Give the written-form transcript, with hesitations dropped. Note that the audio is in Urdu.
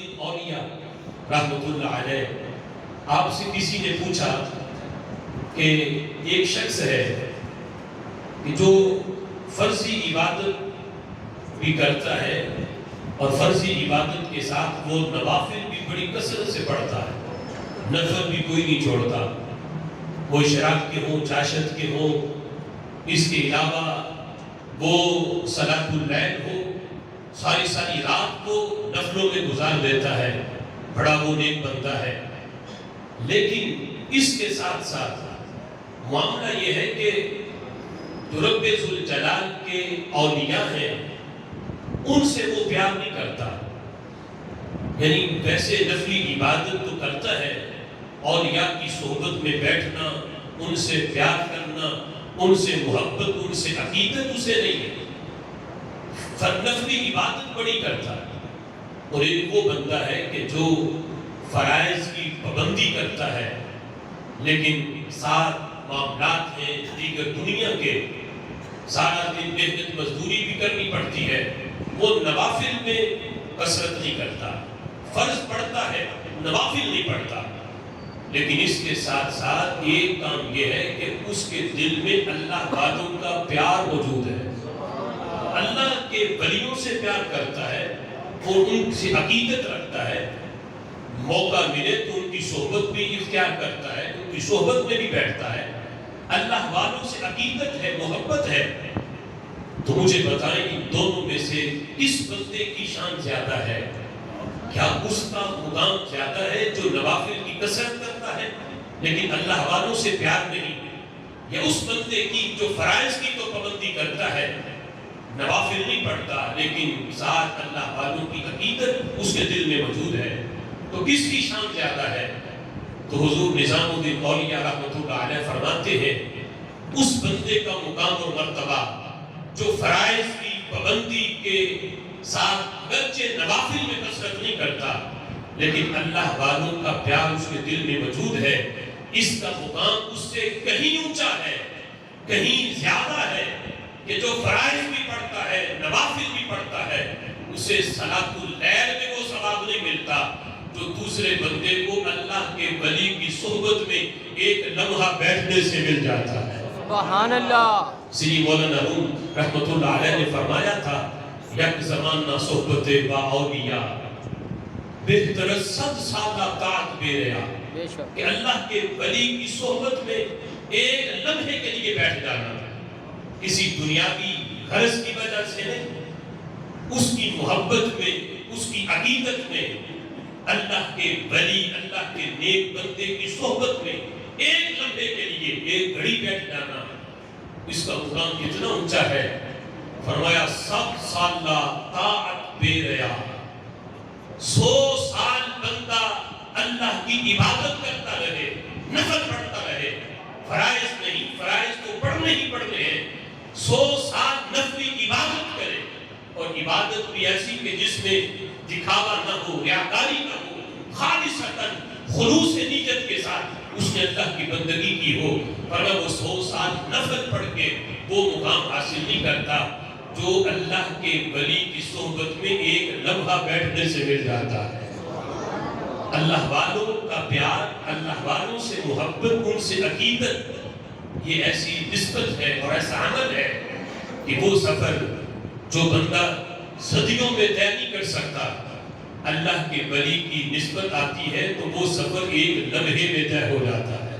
الدین اولیاء رحمۃ اللہ علیہ، آپ سے کسی نے پوچھا کہ ایک شخص ہے کہ جو فرضی عبادت بھی کرتا ہے اور فرضی عبادت کے ساتھ وہ نوافل بھی بڑی کثرت سے پڑھتا ہے، نفل بھی کوئی نہیں چھوڑتا، وہ شراب کے ہوں چاشت کے ہوں، اس کے علاوہ وہ صلاۃ اللیل ہو، ساری رات کو نفلوں میں گزار دیتا ہے، بڑا وہ نیک بندہ ہے۔ لیکن اس کے ساتھ ساتھ معاملہ یہ ہے کہ جو رب ذوالجلال کے اولیاء ہیں ان سے وہ پیار نہیں کرتا، یعنی ویسے نفلی عبادت تو کرتا ہے، اولیاء کی صحبت میں بیٹھنا، ان سے پیار کرنا، ان سے محبت، ان سے عقیدت اسے نہیں ہے، نفلی عبادت بڑی کرتا ہے۔ اور ایک وہ بندہ ہے کہ جو فرائض کی پابندی کرتا ہے لیکن ساتھ معاملات ہیں دیگر دنیا کے، سارا دن محنت مزدوری بھی کرنی پڑتی ہے، وہ نوافل میں کثرت نہیں کرتا، فرض پڑھتا ہے نوافل نہیں پڑھتا، لیکن اس کے ساتھ ساتھ ایک کام یہ ہے کہ اس کے دل میں اللہ والوں کا پیار موجود ہے، اللہ کے ولیوں سے پیار کرتا ہے اور ان سے عقیدت رکھتا ہے، موقع ملے تو ان کی صحبت بھی اختیار کرتا ہے، ان کی صحبت میں بھی بیٹھتا ہے، اللہ والوں سے عقیدت ہے، محبت ہے۔ تو مجھے بتائیں ان دونوں میں سے کس بندے کی شان زیادہ ہے؟ کیا اس کا مقام زیادہ ہے جو نوافل کی کثرت کرتا ہے لیکن اللہ والوں سے پیار نہیں، یا اس بندے کی جو فرائض کی تو پابندی کرتا ہے، نوافل نہیں پڑھتا لیکن ساتھ اللہ والوں کی عقیدت اس کے دل میں موجود ہے؟ تو کس کی شان زیادہ ہے؟ تو حضور نظام الدین اولیاء رحمۃ اللہ علیہ فرماتے ہیں اس بندے کا مقام اور مرتبہ جو فرائض کی پابندی کے ساتھ اگرچہ نوافل میں کثرت نہیں کرتا لیکن اللہ والوں کا پیار اس کے دل میں موجود ہے، اس کا مقام اس سے کہیں اونچا ہے، کہیں زیادہ ہے کہ جو فرائض بھی پڑھتا ہے نوافل بھی پڑھتا ہے اسے صلاۃ اللیل میں وہ ثواب نہیں ملتا جو دوسرے بندے کو اللہ کے ولی کی صحبت میں ایک لمحہ بیٹھنے سے مل جاتا ہے۔ سبحان اللہ۔ سری مولانا روم رحمۃ اللہ علیہ نے فرمایا تھا یک زمانہ صحبت با اولیاء بہتر 100 سالہ طاعت بے ریا، کہ اللہ کے ولی کی صحبت میں ایک لمحے کے لیے بیٹھ جانا، کسی دنیاوی غرض کی وجہ سے نہیں، اس کی محبت میں، اس کی عقیدت میں، اللہ کے ولی، اللہ کے نیک بندے کی صحبت میں ایک لمحے کے لیے ایک گھڑی بیٹھ جانا، اس کا مقام کتنا اونچا ہے۔ فرمایا 100 سالہ طاعت بے ریا، 100 سال بندہ اللہ کی عبادت کرتا رہے، نفل پڑھتا رہے، فرائض نہیں، فرائض تو پڑھنے ہی پڑھنے ہیں، 100 سال نفلی عبادت کرے، اور عبادت بھی ایسی کہ جس میں دکھاوا نہ ہو، ریاکاری نہ ہو، خالصتاً خلوص نیت کے ساتھ اس نے اللہ کی بندگی کی ہو، ورنہ وہ 100 سال نفل پڑھ کے وہ مقام حاصل نہیں کرتا جو اللہ کے ولی کی صحبت میں ایک لمحہ بیٹھنے سے مل جاتا ہے۔ اللہ والوں کا پیار، اللہ والوں سے محبت، ان سے عقیدت، یہ ایسی نسبت ہے اور ایسا عمل ہے کہ وہ سفر جو بندہ صدیوں میں طے نہیں کر سکتا، اللہ کے ولی کی نسبت آتی ہے تو وہ سفر ایک لمحے میں طے ہو جاتا ہے۔